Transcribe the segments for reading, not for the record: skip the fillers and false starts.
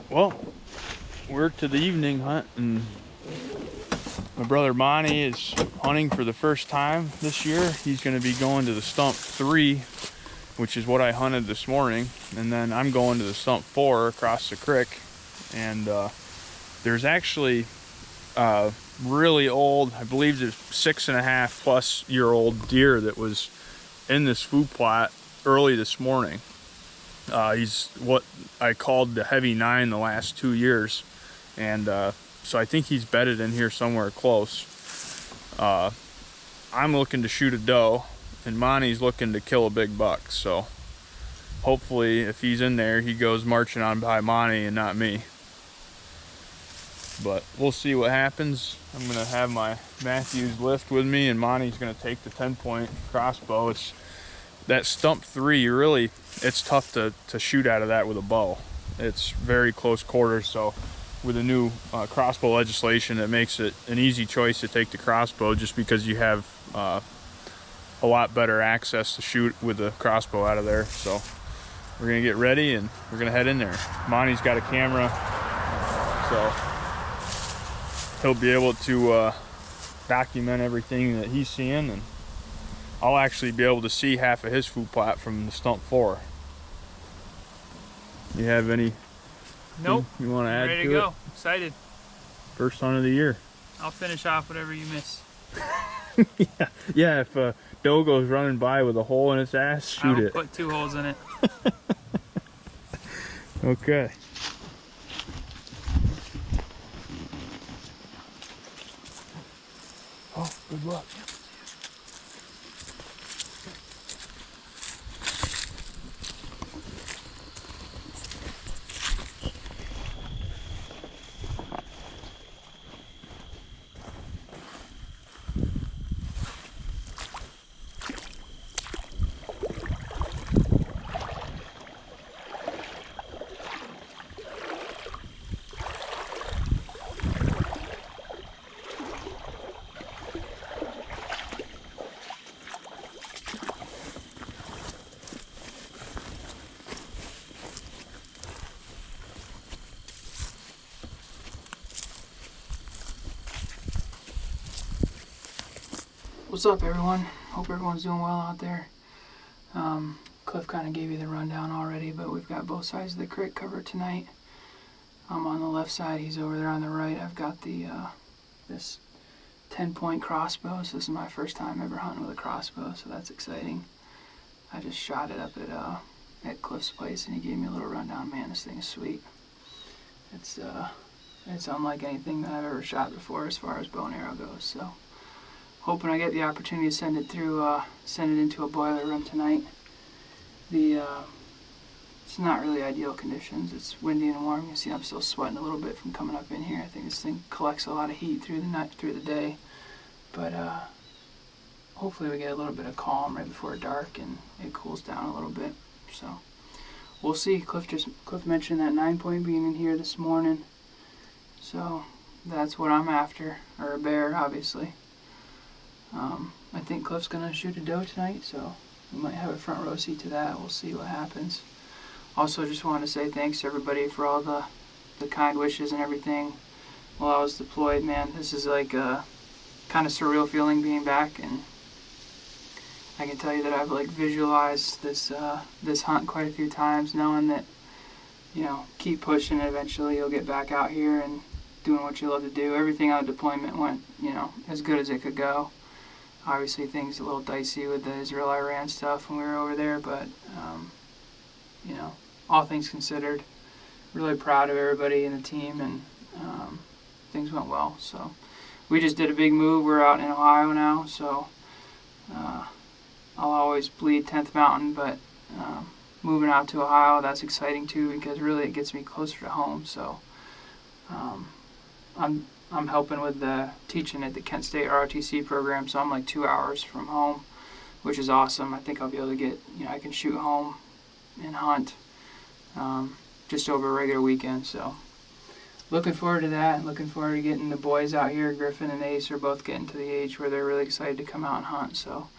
Well, we're to the evening hunt, and my brother Monte is hunting for the first time this year. He's going to be going to the stump 3, which is what I hunted this morning, and then I'm going to the stump 4 across the creek. And there's actually really old, I believe there's 6.5+ year old deer that was in this food plot early this morning. He's what I called the heavy 9 the last 2 years, and so I think he's bedded in here somewhere close. I'm looking to shoot a doe, and Monte's looking to kill a big buck, so hopefully if he's in there, he goes marching on by Monte and not me. But we'll see what happens. I'm gonna have my Matthews lift with me, and Monte's gonna take the 10-point crossbow. It's that stump 3, really, it's tough to shoot out of that with a bow. It's very close quarters, so with the new crossbow legislation, it makes it an easy choice to take the crossbow, just because you have a lot better access to shoot with the crossbow out of there. So we're gonna get ready and we're gonna head in there. Monte's got a camera, so he'll be able to document everything that he's seeing, and I'll actually be able to see half of his food plot from the stump 4. You have any? Nope. You want to add ready to to go. it? Excited. First hunt of the year. I'll finish off whatever you miss. Yeah. If a doe goes running by with a hole in its ass, shoot it. I'll put 2 holes in it. Okay. Oh, good luck. What's up, everyone? Hope everyone's doing well out there. Cliff kind of gave you the rundown already, but we've got both sides of the creek covered tonight. I'm on the left side, he's over there on the right. I've got the this 10-point crossbow, so this is my first time ever hunting with a crossbow, so that's exciting. I just shot it up at Cliff's place, and he gave me a little rundown. Man, this thing is sweet. It's unlike anything that I've ever shot before as far as bow and arrow goes, so hoping I get the opportunity to send it into a boiler room tonight. It's not really ideal conditions. It's windy and warm. You can see I'm still sweating a little bit from coming up in here. I think this thing collects a lot of heat through the day, but hopefully we get a little bit of calm right before dark and it cools down a little bit. So we'll see. Cliff mentioned that 9-point being in here this morning, so that's what I'm after, or a bear, obviously. I think Cliff's gonna shoot a doe tonight, so we might have a front row seat to that. We'll see what happens. Also, just wanted to say thanks to everybody for all the kind wishes and everything while I was deployed. Man, this is like a kind of surreal feeling being back, and I can tell you that I've like visualized this hunt quite a few times, knowing that, you know, keep pushing, and eventually you'll get back out here and doing what you love to do. Everything on deployment went, you know, as good as it could go. Obviously things a little dicey with the Israel-Iran stuff when we were over there, but you know, all things considered, really proud of everybody in the team, and things went well. So we just did a big move. We're out in Ohio now, so I'll always bleed 10th Mountain, but moving out to Ohio, that's exciting too, because really it gets me closer to home. So I'm helping with the teaching at the Kent State ROTC program, so I'm like 2 hours from home, which is awesome. I think I'll be able to get, you know, I can shoot home and hunt just over a regular weekend. So looking forward to that, and looking forward to getting the boys out here. Griffin and Ace are both getting to the age where they're really excited to come out and hunt. So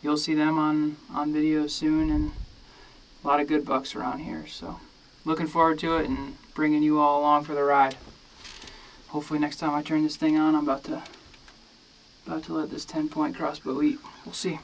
you'll see them on video soon, and a lot of good bucks around here. So looking forward to it, and bringing you all along for the ride. Hopefully next time I turn this thing on, I'm about to let this 10-point crossbow eat. We'll see.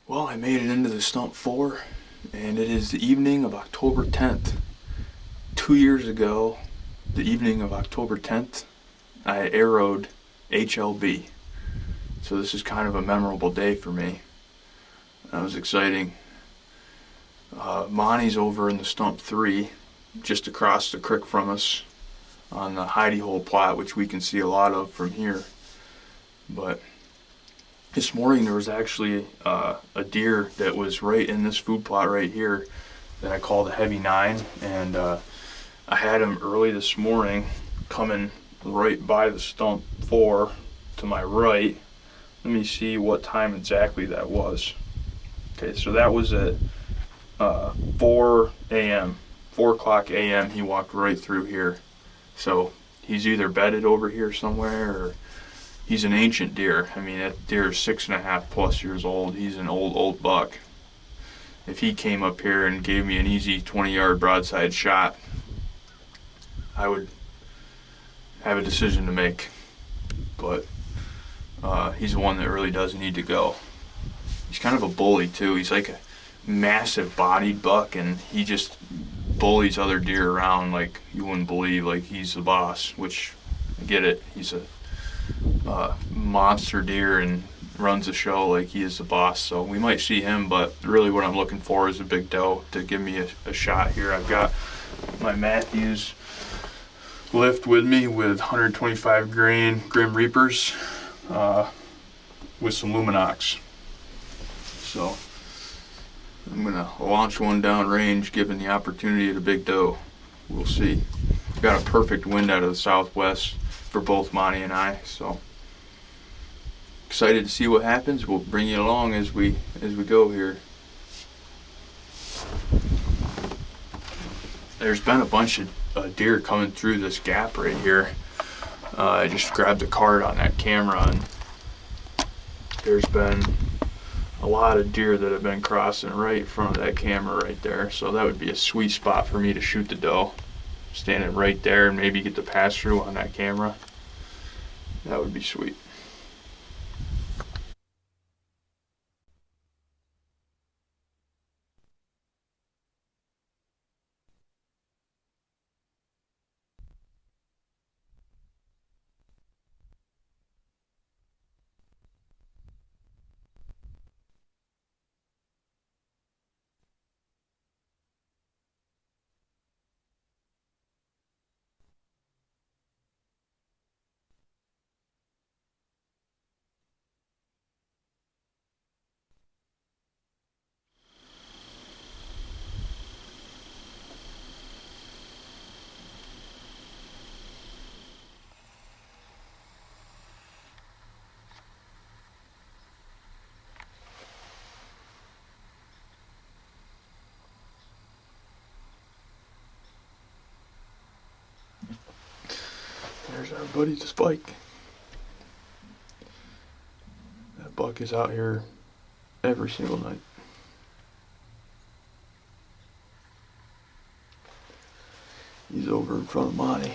Well, I made it into the stump 4, and it is the evening of October 10th. 2 years ago, the evening of October 10th, I arrowed HLB. So this is kind of a memorable day for me. That was exciting. Monte's over in the stump 3, just across the creek from us on the hidey hole plot, which we can see a lot of from here. But this morning there was actually a deer that was right in this food plot right here that I called a heavy 9, and I had him early this morning coming right by the stump 4 to my right. Let me see what time exactly that was. Okay, so that was at 4 a.m. 4 o'clock a.m. He walked right through here. So he's either bedded over here somewhere, or he's an ancient deer. I mean, that deer is 6.5+ years old. He's an old buck. If he came up here and gave me an easy 20-yard broadside shot, I would have a decision to make. But he's the one that really does need to go. He's kind of a bully too. He's like a massive bodied buck, and he just bullies other deer around like you wouldn't believe. Like he's the boss, which I get it. He's a monster deer and runs the show like he is the boss. So we might see him, but really what I'm looking for is a big doe to give me a shot here. I've got my Matthews lift with me with 125 grain Grim Reapers with some Luminox. So I'm gonna launch one down range, given the opportunity at a big doe. We'll see. Got a perfect wind out of the southwest for both Monte and I, so excited to see what happens. We'll bring you along as we go here. There's been a bunch of deer coming through this gap right here. I just grabbed the card on that camera, and there's been a lot of deer that have been crossing right in front of that camera right there. So that would be a sweet spot for me to shoot the doe, standing right there, and maybe get the pass through on that camera. That would be sweet. There's our buddy the Spike. That buck is out here every single night. He's over in front of Monte.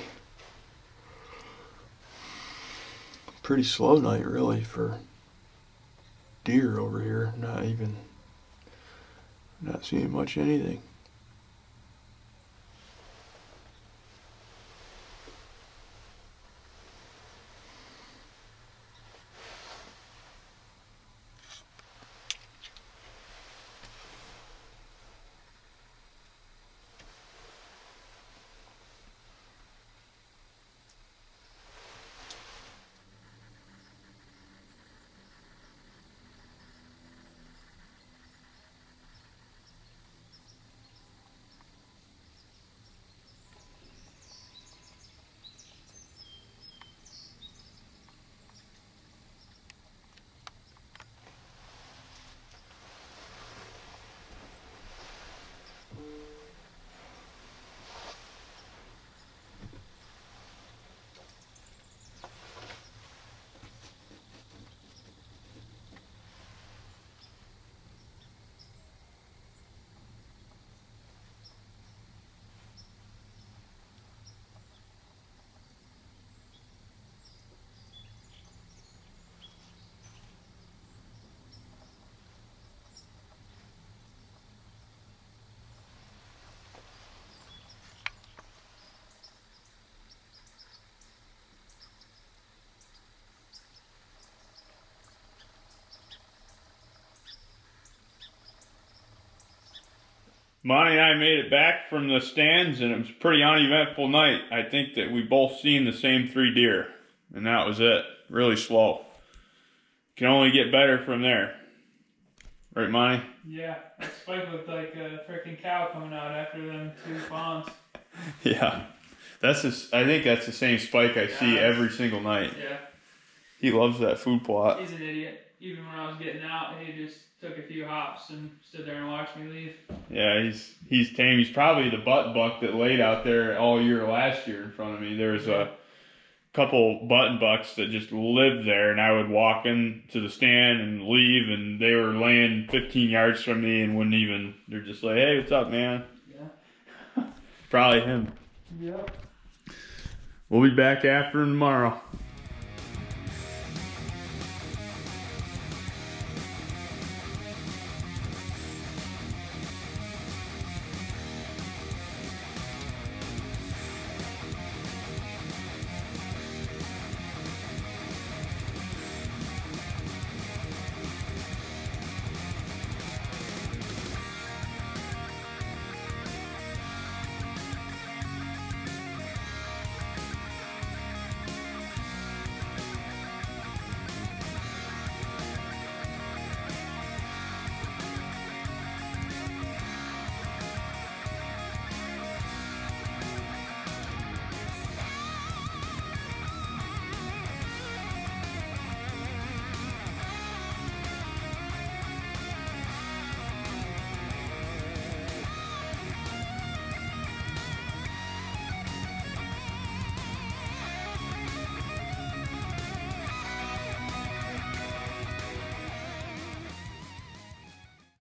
Pretty slow night really for deer over here. Not seeing much anything. Monte and I made it back from the stands, and it was a pretty uneventful night. I think that we both seen the same 3 deer, and that was it. Really slow. Can only get better from there. Right, Monte? Yeah, that spike looked like a freaking cow coming out after them 2 fawns. Yeah. I think that's the same spike I see every single night. Yeah. He loves that food plot. He's an idiot. Even when I was getting out, he just took a few hops and stood there and watched me leave. Yeah, he's tame. He's probably the butt buck that laid out there all year last year in front of me. There was a couple button bucks that just lived there, and I would walk into the stand and leave, and they were laying 15 yards from me and wouldn't even, they're just like, hey, what's up, man? Yeah. Probably him. Yep. We'll be back after him tomorrow.